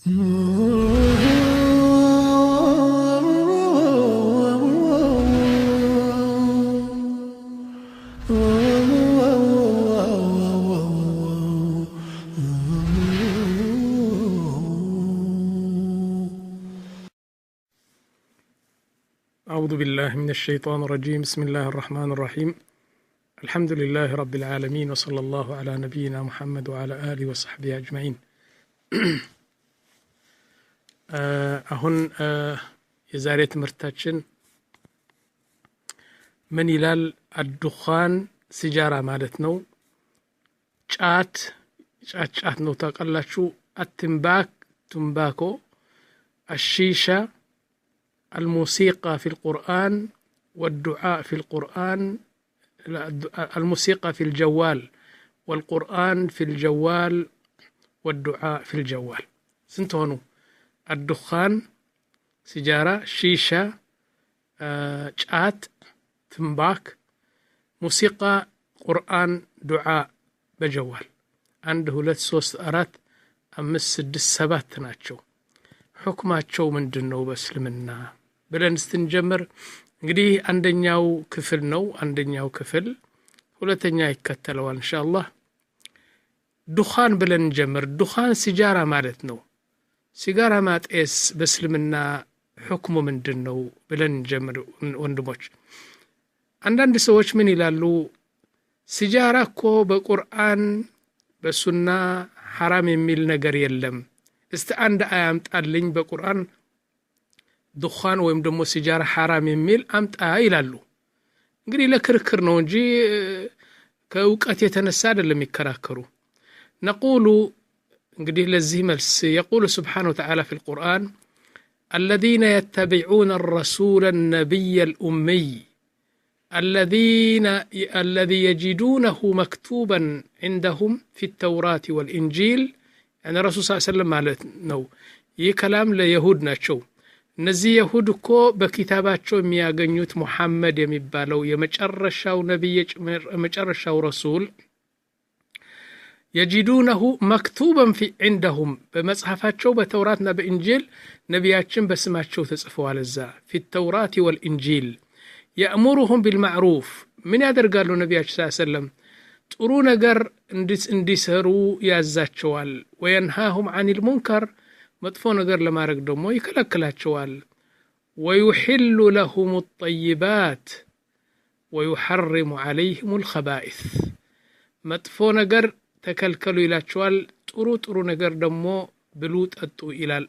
أعوذ بالله من الشيطان الرجيم بسم الله الرحمن الرحيم الحمد لله رب العالمين وصلى الله على نبينا محمد وعلى آله وصحبه أجمعين አሁን የዛሬ ትምህርታችን ምን ይላል አዱኻን ሲጃራ ማለት ነው ጫት ነው ታውቃላችሁ تنباكو الشيشة الموسيقى في القرآن والدعاء في القرآن الموسيقى في الجوال والقرآن في الجوال والدعاء في الجوال سنتونو الدخان سيجارة شيشة جات تنباك موسيقى قرآن دعاء بجوال عنده 2 3 4 5 6 7 ናቸው ሁክማቸው ምንድነው በእስልምና ብለን ስትንጀምር እንግዲህ አንደኛው ክፍል ነው አንደኛው ክፍል ሁለተኛ ይከተለዋል ኢንሻአላህ ዱኻን ብለን እንጀምር ዱኻን ሲጃራ ማለት ነው ሲጋራ ማጤስ በእስልምና ሁክሙ ምንድነው ብለን እንጀምር ወንድሞች አንዳንድ ሰዎች ምን ይላሉ ሲጃራ እኮ በቁርአን በሱና حرام የሚል ነገር የለም እስቲ አንድ አያምጣልኝ በቁርአን ዱኻን ወይም ደግሞ ሲጃራ حرام የሚል አምጣ ይላሉ እንግዲህ ለክርክር ነው እንጂ ከውቀት የተነሳ አይደለም ይከራከሩ نقول እንግዲህ ለዚህ መልስ يقول سبحانه وتعالى في القرآن الذين يتبعون الرسول النبي الأمي الذي يجدونه مكتوبا عندهم في التوراة والإنجيل يعني الرسول صلى الله عليه وسلم ማለት ነው ይህ كلام ለይሁድ ናቸው እነዚህ ይሁድ እኮ በኪታባቸው የሚያገኙት ሙሐመድ የሚባለው የመጨረሻው ነብይ የመጨረሻው ረሱል يجدونه مكتوبا في عندهم በመጽሐፋቸው በተውራትና በኢንጂል ነቢያችን በስማቸው ተጽፈዋል እዛ في التوراة والإنجيل يأمرهم بالمعروف من ያደርጋሉ ነብያችን ሰለላሁ ዐለይሂ ወሰለም ጥሩ ነገር እንዲሰሩ ያዛቸዋል وينهاهم عن المنكر መጥፎ ነገር ለማድረግ ደግሞ ይከለክላቸዋል ويحل لهم الطيبات ويحرم عليهم الخبائث መጥፎ ነገር ተከልከሉ ይላቸዋል ጥሩ ነገር ደግሞ ብሉ ጠጡ ይላል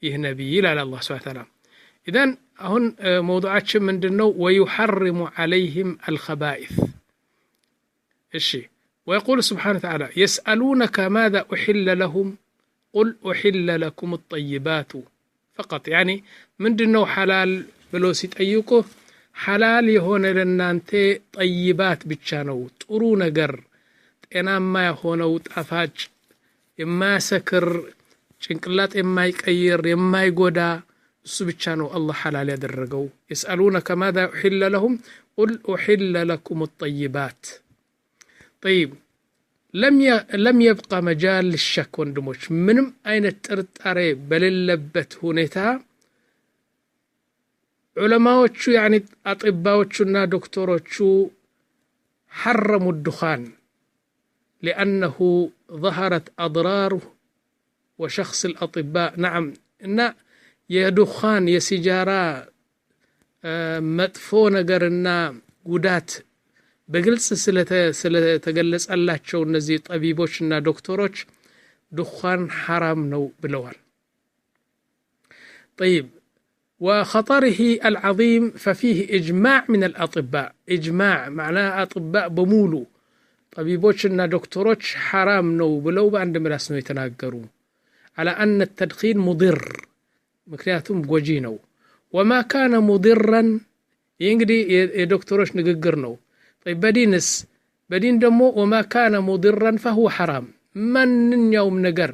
ይህ ነብይ ይላል አላህ ሱብሓነሁ ወተዓላ إذن هون موضوعاتنا مندنو ويحرم عليهم الخبائث الشيء ويقول سبحانه وتعالى يسألونك ماذا أحل لهم قل أحل لكم الطيبات فقط يعني مندنو حلال بلوسيت أيوكو حلال يهون لنا أنت طيبات بتشانو تقرو نقر أنا ما يهونو تأفاج إما سكر شنكلات إما يكير إما يقودا سبحانه الله حلال يدرجو يسألونك ماذا أحل لهم قل أحل لكم الطيبات طيب لم يبقى مجال للشك وندموش منم أين الترطاري بل اللبت هونيتا علماء يعني أطباء دكتور حرموا الدخان لأنه ظهرت أضراره وشخص الأطباء نعم إن የዱኻን የሲጃራ መጥፎ ነገርና ጉዳት በግልጽ ስለተገለጸላቸው እነዚህ ጠቢቦችና ዶክተሮች ዱኻን حرام ነው ብለዋል طيب وخطره العظيم ففيه إجماع من الأطباء إجماع معناه أطباء بمولو طبيبوችና ዶክተሮች حرام ነው ብለው በአንድ ምላስ ነው የተናገሩ على أن التدخين مضر ምክንያቱም ጎጂ ነው وما كان مضرا እንግዲህ የዶክተሮች ንግግር ነው طيب በዲን ደግሞ وما كان مضرا فهو حرام ማንኛውም ነገር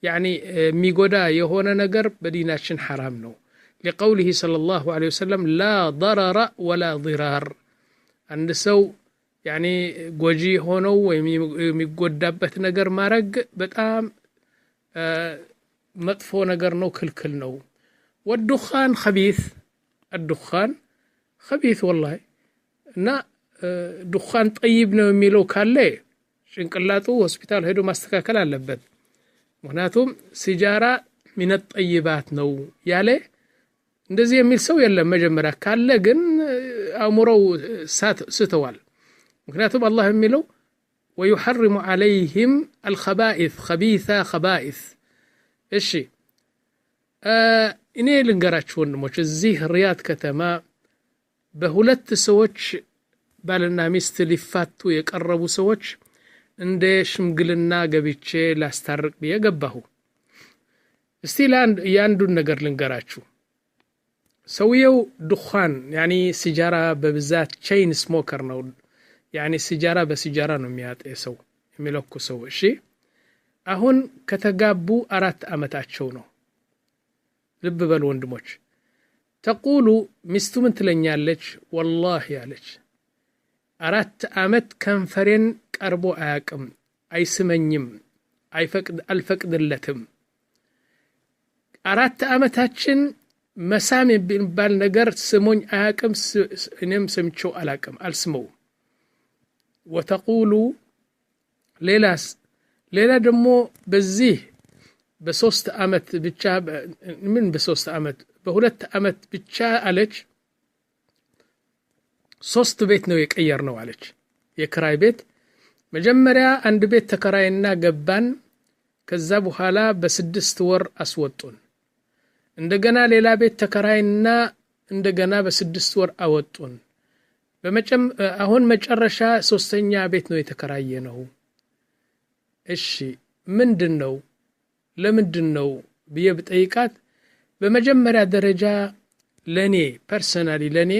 يعني የሚጎዳ የሆነ ነገር በዲናችን حرام ነው لقوله صلى الله عليه وسلم لا ضرر ولا ضرار አንድ ሰው يعني ጎጂ ሆነው የሚጎዳበት ነገር ማረግ በጣም መጥፎ ነገር ነው ክልክል ነው والدخان خبيث الدخان خبيث والله እና ዱኻን ጠይብ ነው የሚለው ካለ ጭንቅላቱ ሆስፒታል ሄዶ ማስተካከል አለበት ምክንያቱም ሲጃራ من الطيبات ነው ያለ እንደዚህ የሚል ሰው የለም መጀመሪያ ካለ ግን አእምሮው ስተዋል ምክንያቱም አላህ የሚለው ويحرم عليهم الخبائث خبيثة خبائث እሺ እኔ ልንገራችሁ ወንድሞች እዚህ ሪያድ ከተማ በሁለት ሰዎች ባልና ሚስት ሊፋቱ የቀረቡ ሰዎች እንደ ሽምግልና ገብቼ ላስታርቅ በየገባሁ እስቲ ያንዱን ነገር ልንገራችሁ ሰውየው ዱኻን ያኒ ሲጃራ በብዛት ቼይን ስሞከር ነው ያኒ ሲጃራ በሲጃራ ነው የሚያጤሰው የሚለኩ ሰው እሺ አሁን ከተጋቡ 4 አመታቸው ነው ልብ በሉ ወንድሞች ተقول ሚስቱ ምን ትለኛለች والله ያለች 4 አመት ከንፈሬን ቀርቦ አያቅም አይስመኝም አልፈቅድለትም 4 አመታችን መሳም የሚባል ነገር ስሞኝ አያቅም እኔም ስምቸው አላቅም አልስመው وتقول ሌላ ደግሞ በዚህ በ3 አመት ብቻ ምን በ3 አመት በ2 አመት ብቻ አለች 3 ቤት ነው የቀየር ነው አለች የክራይ ቤት መጀመሪያ አንድ ቤት ተከራይና ገባን ከዛ በኋላ በ6 ወር አስወጡን እንደገና ሌላ ቤት ተከራይና እንደገና በ6 ወር አወጡን አሁን መጨረሻ 3ኛ ቤት ነው የተከራየ ነው እሺ ምንድነው ለምንድነው ብዬ ብጠይቃት በመጀመሪያ ደረጃ ለኔ ፐርሰናሊ ለኔ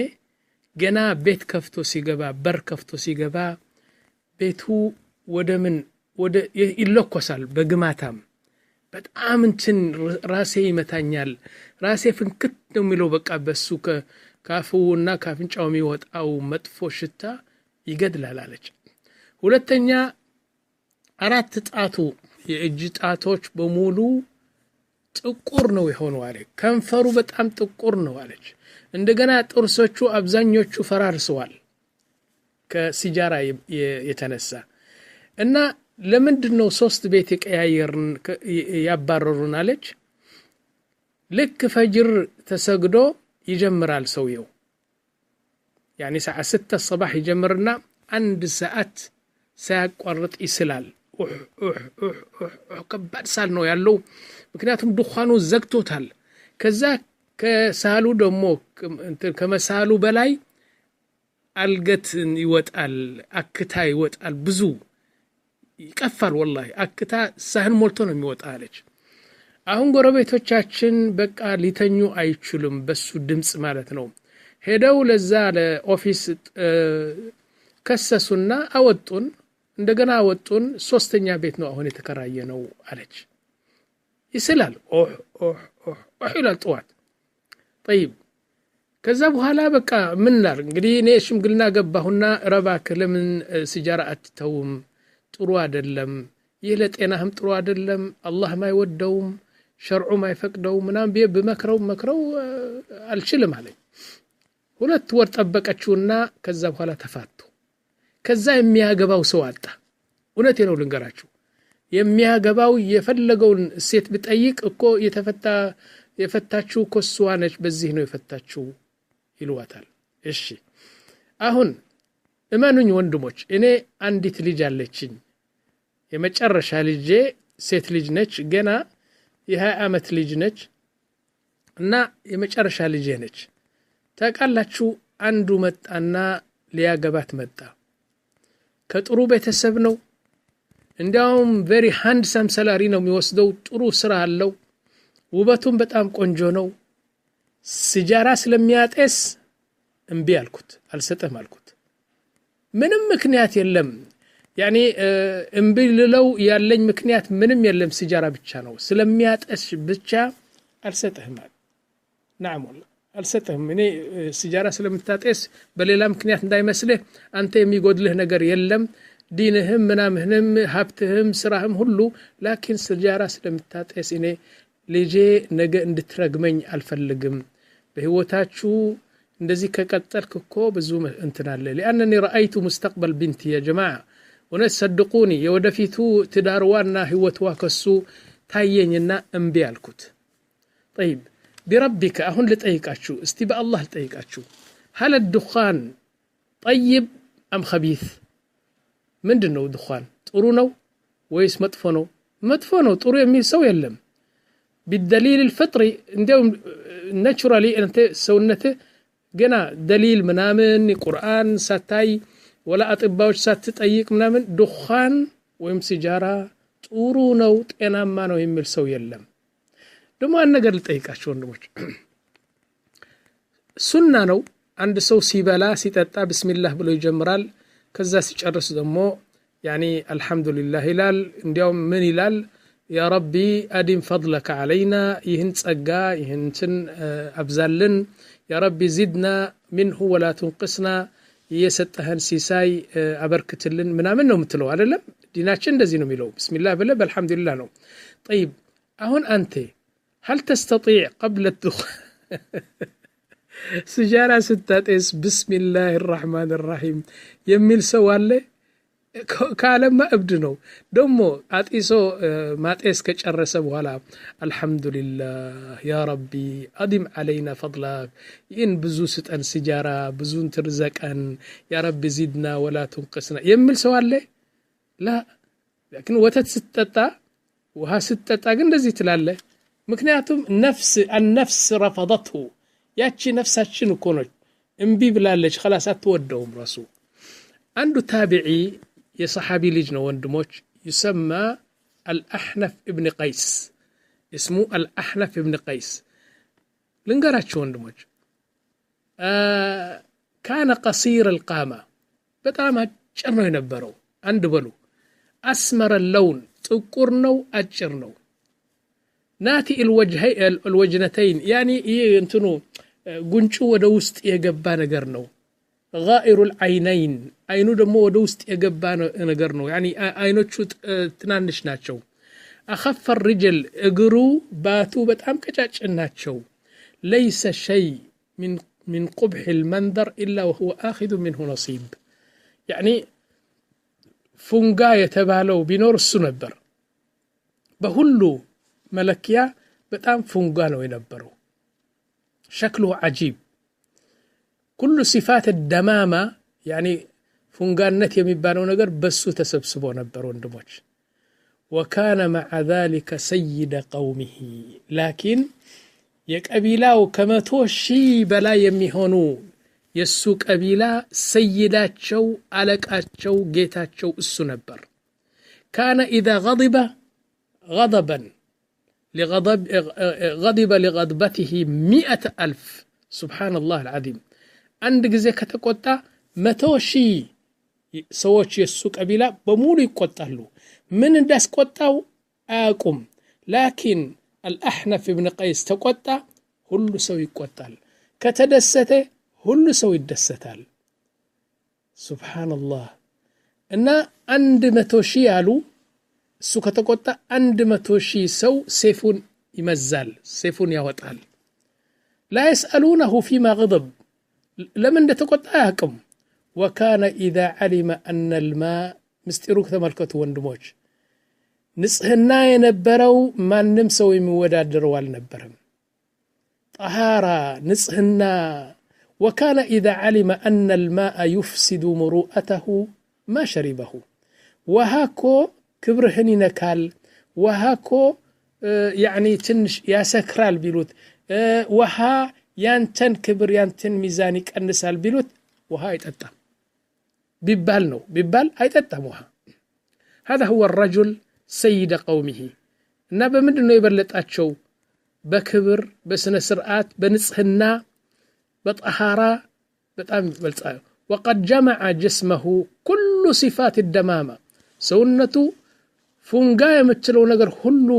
ገና ቤት ከፍቶ ሲገባ በር ከፍቶ ሲገባ ቤቱ ወደ ይለኮሳል በግማታም በጣም እንትን ራሴ ይመታኛል ራሴ ፍንክት ነው የሚለው በቃ በሱ ካፉና ካፍንጫው የሚወጣው መጥፎ ሽታ ይገድላል አለች ሁለተኛ 4 ጣቱ የእጅ ጣቶች በሙሉ ጥቁር ነው የሆነው አለ ከንፈሩ በጣም ጥቁር ነው አለች እንደገና ጥርሶቹ አብዛኞቹ ፈራርሰዋል ከሲጃራ የተነሳ እና ለምንድነው 3 ቤት የቀያየርን ያባረሩን አለች ልክ ፈጅር ተሰግዶ ይጀምራል ሰውየው يعني ساعة 6 الصباح يجمرنا 1 ساعة ሳያቋርጥ ይስላል ከባድ ሳል ነው ያለው ምክንያቱም ዱኻኑ ዘግቶታል ከዛ ከሳሉ ደግሞ ከመሳሉ በላይ አልገት ይወጣል አክታ ይወጣል ብዙ ይቀፋል والله አክታ ሳህን ሞልቶ ነው የሚወጣ አለች አሁን ጎረቤቶቻችን በቃ ሊተኙ አይችሉም በሱ ድምጽ ማለት ነው ሄደው ለዛ ለኦፊስ ከሰሱና አወጡን እንደገና አወጡን 3ኛ ቤት ነው አሁን የተከራየ ነው አለች ይስላል ይላል ጠዋት طيب ከዛ በኋላ በቃ ምን ላር እንግዲህ እኔ ሽምግልና ገባሁና ረባክ ለምን ሲጃራ አትተውም ጥሩ አይደለም ይህ ለጤናህም ጥሩ አይደለም አላህም አይወደውም ሸርዑም አይፈቅደው ምናም በመክረው አልችልም አለኝ 2 ወር ጠበቀችውና ከዛ በኋላ ተፋቱ ከዛ የሚያገባው ሰው አጣ እውነቴ ነው ልንገራችሁ የሚያገባው የፈለገውን ሴት ቢጠይቅ እኮ የፈታችው ኮስዋነች በዚህ ነው የፈታችው ይልዋታል እሺ አሁን እማኑኝ ወንድሞች እኔ አንዲት ልጅ አለችኝ የመጨረሻ ልጄ ሴት ልጅ ነች ገና የ20 አመት ልጅ ነች እና የመጨረሻ ልጄ ነች ታቃላችሁ አንዱ መጣና ሊያገባት መጣ ከጥሩ ቤተሰብ ነው እንዲያውም very handsome salary ነው የሚወስደው ጥሩ ስራ አለው ውበቱም በጣም ቆንጆ ነው ሲጃራ ስለሚያጤስ እንቢ አልኩት አልሰጠም አልኩት ምንም ምክንያት የለም ያኒ እንቢ ልለው ያለኝ ምክንያት ምንም የለም ሲጃራ ብቻ ነው ስለሚያጤስ ብቻ አልሰጠህም نعم والله አልሰጠህም እኔ ሲጃራ ስለምታጤስ በሌላ ምክንያት እንዳይመስልህ አንተ የሚጎድልህ ነገር የለም ዲንህም ምናምህንም ሀብትህም ስራህም ሁሉ ላኪን ሲጃራ ስለምታጤስ እኔ ልጄ ነገ እንድትረግመኝ አልፈልግም በህይወታችሁ እንደዚህ ከቀጠልክ እኮ ብዙ እንትን አለ لانني رايت مستقبل بنتي يا جماعه ወነሰድቁኒ የወደፊቱ ትዳርዋና ህይወትዋ ከሱ ታየኝና እምቢ አልኩት طيب بربك አሁን ልጠይቃችሁ እስቲ በአላህ ልጠይቃችሁ هل الدخان طيب ام خبيث ምንድነው ድኻን ጥሩ ነው ወይስ መጥፎ ነው መጥፎ ነው ጥሩ የሚል ሰው የለም بالدليل الفطري እንደው naturally انت ሰውነትህ ገና دليل ምናምን ቁርአን ሳታይ ወላ አጥባዎች ሳትጠይቅ ምናምን ድኻን ወይም ሲጃራ ጥሩ ነው ጤናማ ነው የሚል ሰው የለም ደሞ አንድ ነገር ልጠይቃችሁ ወንድሞች ሱና ነው አንድ ሰው ሲበላ ሲጠጣ ቢስሚላህ ብሎ ይጀምራል ከዛ ሲጨርስ ደግሞ يعني الحمد لله ይላል እንዲያው ምን ይላል يا ربي أدم فضلك علينا ይህን ጸጋ ይህንትን አብዛልን يا ربي زدنا منه ولا تنقصنا የሰጠህን ሲሳይ አበርክትልን ምናምን ነው የምትለው አይደለም ዲናችን እንደዚህ ነው የሚለው ቢስሚላህ ብለ በልሐምዱሊላህ ነው طيب አሁን አንተ هل تستطيع قبل الدخان سجارة ستاتيس بسم الله الرحمن الرحيم የሚል ሰው አለ ካለማ እብድ ነው ደሞ አጥይሶ ማጤስ ከጨረሰ በኋላ አልহামዱሊላህ ያ ረቢ አዲም علينا فضلك ይህን ብዙ ስጠን ሲጃራ ብዙ እንትርዘቀን ያ ረቢ زدنا ولا تنقصنا የሚል ሰው አለ لا لكن ወተት ስትጠጣ ውሃ ስትጠጣ ግን እንደዚህ ትላለ ምክንያቱም النفس رفضته ያቺ ነፍሳችን እኮ ነው እምቢ ብላለች خلاص አትወደውም ራሱ አንዱ ታቢዒ የሰሐቢ ልጅ ነው ወንድሞች يسمى الأحنف ابن قيس اسمه الأحنف ابن قيس ልንገራችሁ ወንድሞች كان قصير القامة በጣም አጭር ነው የነበረው አንድ በሉ أسمر اللون ጥቁር ነው አጭር ነው ناتي الوجنتين يعني እንትኑ ጉንጩ ወደ ውስጥ የገባ ነገር ነው غائر العينين አይኑ ደግሞ ወደ ውስጥ የገባ ነገር ነው يعني አይኖቹ ትናንሽ ናቸው اخف الرجل እግሩ ባቱ በጣም ቀጫጭን ናቸው ليس شيء من قبح المنظر الا وهو اخذ منه نصيب يعني ፉንጋ የተባለው ቢኖር እሱ ነበር በሁሉ መለኪያ በጣም ፉንጋ ነው የነበረው شكله عجيب كل صفات الدمامة يعني فنغانت የሚባለው ነገር በሱ ተሰብስቦ ነበር ወንድሞች وكان مع ذلك سيد قومه لكن የቀቢላው ከመቶ ሺህ በላይ የሚሆኑ የሱ ቀቢላ ሰይዳቸው አለቃቸው ጌታቸው እሱ ነበር كان اذا غضب لغضبته 100,000 سبحان الله العظيم አንድ ጊዜ ከተቆጣ 100,000 ሰዎች የሱ ቀቢላ በሙሉ ይቆጣሉ ምን እንዳስቆጣው አያውቁም لكن الأحنف ابن قيس ተቆጣ ሁሉ ሰው ይቆጣል ከተደሰተ ሁሉ ሰው ይደሰታል سبحان الله እና 100,000 ያሉ እሱ ከተቆጣ 100,000 ሰው ሰይፉን ይመዛል ሰይፉን ያወጣል لا يسألونه فيما غضب لمن እንደተቆጣ ያቅም وكان إذا علم أن الماء مستيروك ተመልከቱ ወንድሞች ንጽህና የነበረው ማንንም ሰው የሚወዳደረው አልነበረም طهارة ንጽህና وكان إذا علم أن الماء يفسد مروءته ما شربه وهاكو كبرهن ينكال وهاكو يعني تنش ياسكرال بيلوت وها ያንተን ክብር ያንተን ሚዛን ይቀንሳል ቢሉት ውሃ አይጠጣም ቢባል ነው ቢባል አይጠጣም ውሃ هذا هو الرجل سيد قومه እና በምንድነው የበለጣቸው በክብር በስነ ስርዓት በንጽህና በጠሃራ በጣም ይበልጣል وقد جمع جسمه كل صفات الدمامة ሰውነቱ ፉንጋ የምትለው ነገር ሁሉ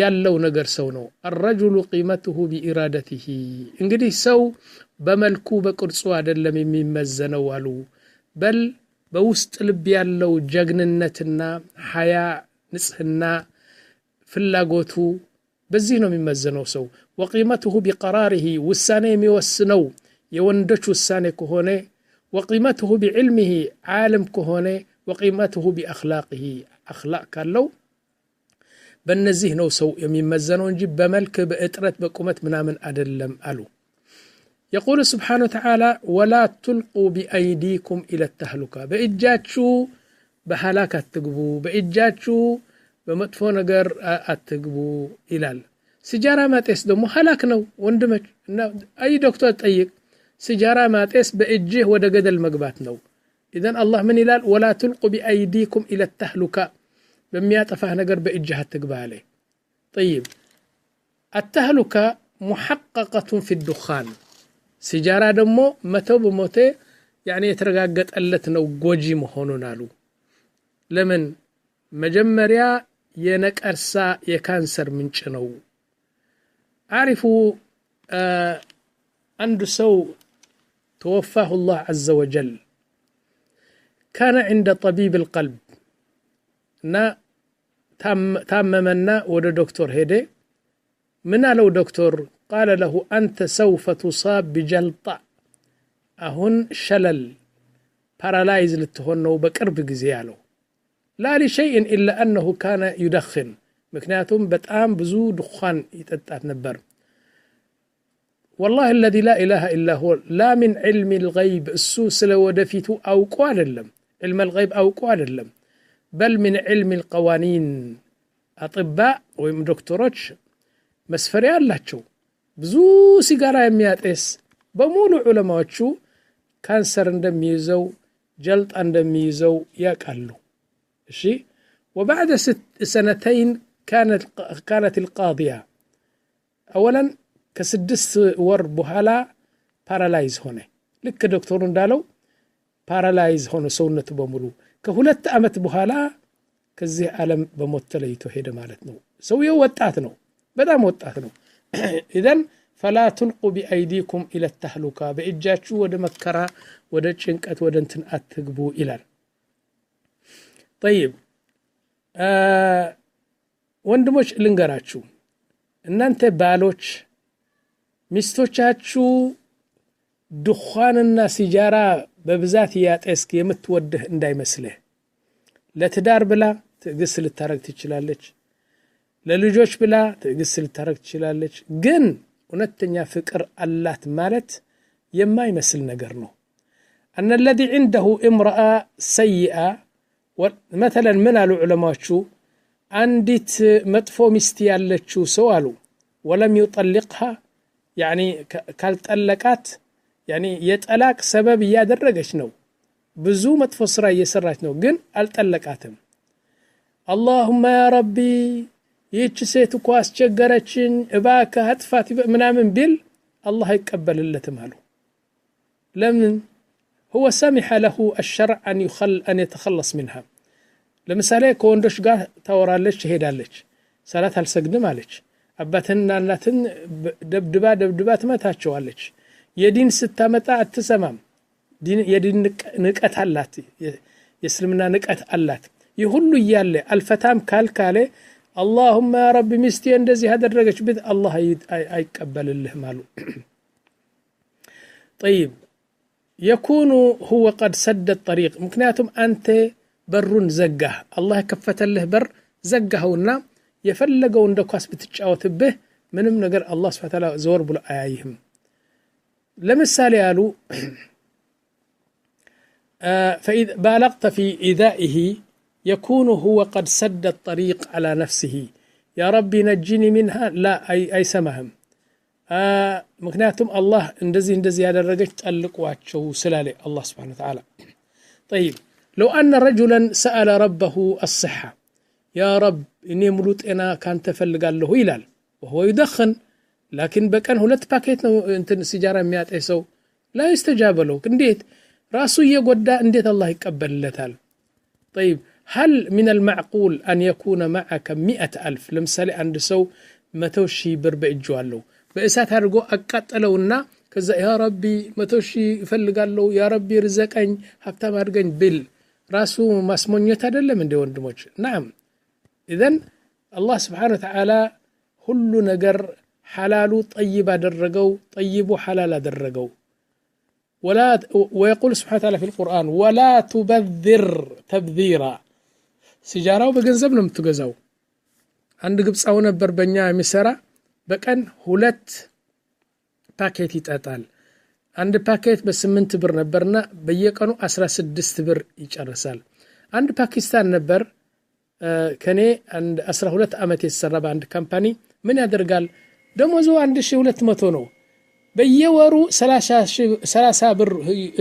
ያለው ነገር ሰው ነው الرجل قيمته بإرادته እንግዲህ ሰው በመልኩ በቅርጹ አይደለም የሚመዘነው አሉ በል በውስጥ ልብ ያለው ጀግንነትና ሐያ ንጽህና ፍላጎቱ በዚህ ነው የሚመዘነው ሰው وقيمته بقراره ውሳኔ የሚወስነው የወንዶች ውሳኔ ከሆነ وقيمته بعلمه عالم ከሆነ وقيمته بأخلاقه أخلاق ካለው በእነዚህ ነው ሰው የሚመዘነው እንጂ በመልክ በእጥረት በቁመት ምናምን አይደለም አሉ يقول سبحانه وتعالى ولا تلقوا بأيديكم إلى التهلكة በእጃችሁ በሐላክ አትግቡ በእጃችሁ በመጥፎ ነገር አትግቡ ይላል ሲጃራ ማጤስ ደግሞ ሐላክ ነው ወንድመች እና አይ ዶክተር ጠይቅ ሲጃራ ማጤስ በእጅህ ወደ ገደል መግባት ነው إذن الله من ይላል ولا تلقوا بأيديكم إلى التهلكة በሚያጠፋህ ነገር በእጅህ አትግባ አለ طيب التهلكة محققة في الدخان ሲጃራ ደግሞ መተው በሞቴ يعني የተረጋገጠለት ነው ጎጂ መሆኑን አሉ ለምን መጀመሪያ የነቀርሳ የካንሰር ምንጭ ነው عارفوا عند سو توفاه الله عز وجل كان عند طبيب القلب نا تاممنا ود دكتور هدي من لو دكتور قال له أنت سوف تصاب بجلطة أهن شلل بارالايز لتهنو بقرب جزيالو لا لشيء إلا أنه كان يدخن مكنياتهم بتقام بزو دخان يتطات نبر والله الذي لا إله إلا هو لا من علم الغيب السوس لو دفيتو أو قواللم علم الغيب أو قواللم بل من علم القوانين أطباء ومدكتوروች መስፈሪያ አላቸው ብዙ ሲጋራ የሚያጤስ በሙሉ ዑለማዎቹ ካንሰር እንደሚይዘው ጀልጣ እንደሚይዘው ያቃሉ እሺ وبعد 6 سنتين كانت القاضية أولا كسدس ور بحالا بارالايز هونه لك دكتور እንዳለው بارالايز ሆኖ ሰውነቱ በሙሉ ከሁለት አመት በኋላ ከዚህ ዓለም በሞት ተለይቶ ሄደ ማለት ነው ሰውየው ወጣት ነው በጣም ወጣት ነው إذن فلا تلقوا بأيديكم إلى التهلكة በእጃችሁ ወደ መከራ ወደ ጭንቀት ወደ እንትን አትግቡ ይላል طيب ወንድሞች ልንገራችሁ እናንተ ባሎች ሚስቶቻችሁ ዱኻንና ሲጃራ በብዛት ያጤስክ የምትወድህ እንዳይመስልህ ለትዳር ብላ ትግስ ልታረግ ትችላለች ለልጆች ብላ ትግስ ልታረግ ትችላለች ግን እውነተኛ ፍቅር አላት ማለት የማይመስል ነገር ነው أن الذي عنده امرأة سيئة مثلا من العلماء عندت مطفو مستي ያለችው ሰው አሉ ولم يطلقها يعني ካልጠለቃት يعني የጠላቅ ሰበብ ያደረገች ነው ብዙ መጥፎ ስራ እየሰራች ነው ግን አልጠለቃትም اللهم يا ربي ይህች ሴት እኮ አስቸገረችኝ እባክህ አጥፋት ምናምን ቢል አላህ አይቀበልለትም አሉ ለምን هو سمح له الشرع أن يتخلص منها ለምሳሌ ከወንዶች ጋር ታወራለች ሄዳለች ሰላት አልሰግድም አለች አባትና እናትን ደብድባ ትመታቸዋለች የዲን ስታመጣ አትሰማም የዲን ንቀት አላት የእስልምና ንቀት አላት ይሁሉ ይያለ አልፈታም ካልካለ اللهم يا رب ሚስቴ እንደዚህ ያደረገች ቢት አላህ አይቀበልልህ ማሉ طيب يكون هو قد سد الطريق ምክንያቱም አንተ በሩን ዘጋህ አላህ ከፈተልህ በር ዘጋኸውና የፈለገው እንደኳስ ብትጫወትብህ ምንም ነገር አላህ Subhanahu Wa Ta'ala ዘወር ብሎ አያይህም ለምሳሌ ያሉ فإذا بالغت في إيذائه يكون هو قد سد الطريق على نفسه يا ربي نجني منها لا أي سمهم ምክንያቱም አላህ እንደዚህ ያደረገች ጠልቋቸው ስላለ አላህ Subhanahu Wa Ta'ala طيب لو أن رجلا سأل ربه الصحة يا رب إني ملوطنا كان تفلقاله ይላል وهو يدخن لكن بكن ሁለት ፓኬት ነው እንትን ሲጃራ የሚያጤሰው لا يستجاب له እንዴት ራሱ እየጎዳ እንዴት አላህ ይቀበልለታል طيب هل من المعقول أن يكون معك 100,000 ለምሳሌ አንድ ሰው 100,000 ብር በእጁ አለው በእሳት አድርጎ አቃጠለውና ከዛ ያ ረቢ 100,000 ይፈልጋለው ያ ረቢ ርዘቀኝ ሀብታም አድርገኝ ብል ራሱ ማስሞኘት አይደለም እንደ ወንድሞች نعم اذا الله سبحانه وتعالى كل نجر حلال طيب درجو طيب حلال درجو ولا ويقول سبحانه وتعالى في القرآن ولا تبذر تبذيرا سيجارة بجنزب نمتجزو عند جبس أو نبر بنيا مسرة بكن هولت باكيت يتقال عند باكيت بس من تبر نبرنا بيكانو 16 بر يجرسال عند باكستان نبر كني عند 12 عمت يسرب عند كامباني من يدرقال دموزو عند شي 200 ነው በየወሩ 30 ብር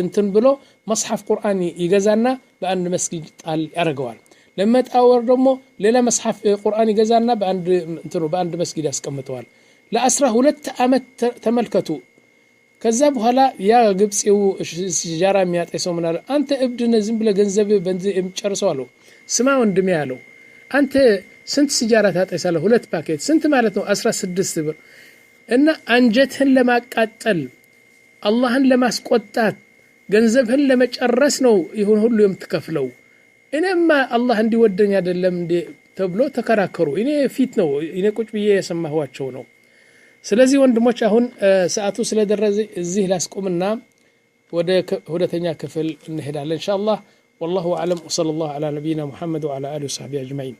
እንትን ብሎ መጽሐፍ ቁርአን ይገዛና በአንድ መስጊድ ጣል ያደርገዋል ለመጣወር ደግሞ ሌላ መጽሐፍ ቁርአን ይገዛና በአንድ መስጊድ ያስቀምጠዋል ለ12 አመት ተመልከቱ ከዛ በኋላ ያ ግብጽው ሲጃራ የሚያጠሰው ምናለ አንተ እብድ ነህ ዝም ብለህ ገንዘብ በእንዚህ የምጨርሰው አለው ስማ ወንድሜ ያለው አንተ ስንት ሲጃራ ታጠሳለህ 2 ፓኬት ስንት ማለት ነው 16 ብር እና አንጀትህን ለማቃጠል አላህን ለማስቆጣት ገንዘብህን ለመጨረስ ነው ይሁን ሁሉ የምትከፍለው እኔማ አላህ እንዲወደኝ አይደለም እንዴ ተብሎ ተከራከሩ እኔ ፊት ነው እኔ ቁጭ ብዬ የሰማኋቸው ነው ስለዚህ ወንድሞች አሁን ሰዓቱ ስለደረሰ እዚህ ላስቆምና ወደ ሁለተኛ ክፍል እንሄዳለን ኢንሻአላህ والله اعلم وصلى الله على نبينا محمد وعلى اله وصحبه اجمعين